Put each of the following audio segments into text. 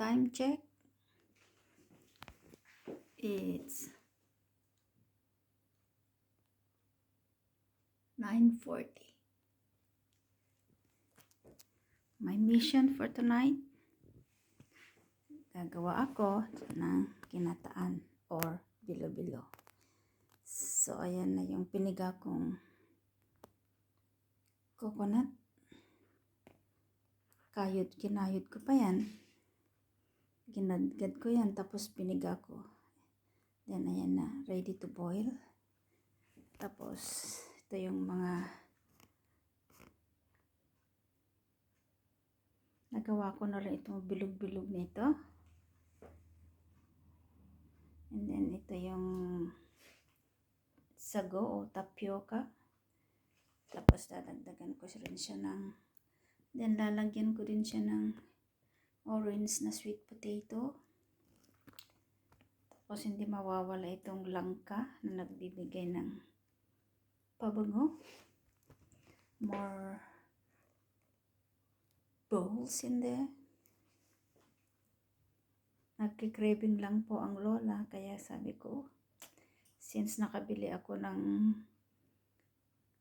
time check. It's 9:40. My mission for tonight, gagawa ako ng kinataan or bilo-bilo. So, ayan na yung piniga kong coconut. Kinayod ko pa yan. Ginadgad ko yan, tapos piniga ko. Then, ayan na, ready to boil. Tapos, ito yung mga nagawa ko na rin itong bilog-bilog nito. And then, ito yung sago o tapioca. Tapos, dadagdagan ko rin siya ng, then lalagyan ko din siya ng orange na sweet potato. Tapos, hindi mawawala itong langka na nagbibigay ng pabango. More bowls in there. Nagki-craving lang po ang lola, kaya sabi ko, since nakabili ako ng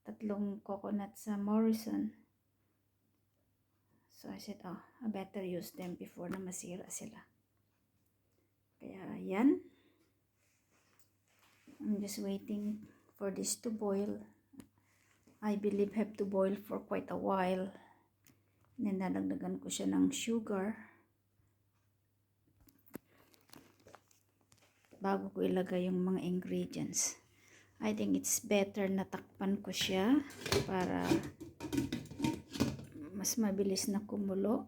3 coconut sa Morrison, so I said, I better use them before na masira sila. Kaya yan, I'm just waiting for this to boil. I believe have to boil for quite a while. Then dadagdagan ko siya ng sugar bago ko ilagay yung mga ingredients. I think it's better na takpan ko siya para mas mabilis na kumulo.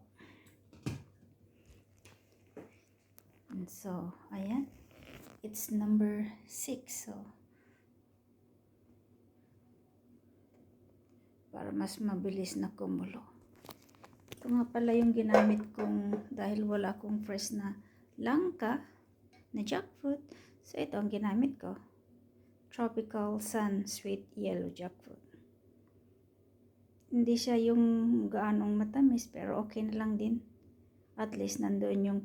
And so, ayan. It's number 6. So, para mas mabilis na kumulo. Ito nga pala yung ginamit kong, dahil wala akong fresh na langka na jackfruit. So, ito ang ginamit ko. Tropical Sun Sweet Yellow Jackfruit. Hindi siya yung gaanong matamis, pero okay na lang din. At least nandoon yung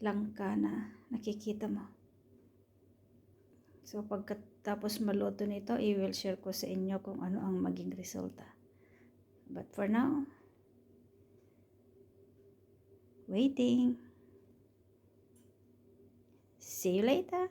langka na nakikita mo. So, pagkatapos maluto nito, I will share ko sa inyo kung ano ang maging resulta. But for now, waiting. See you later.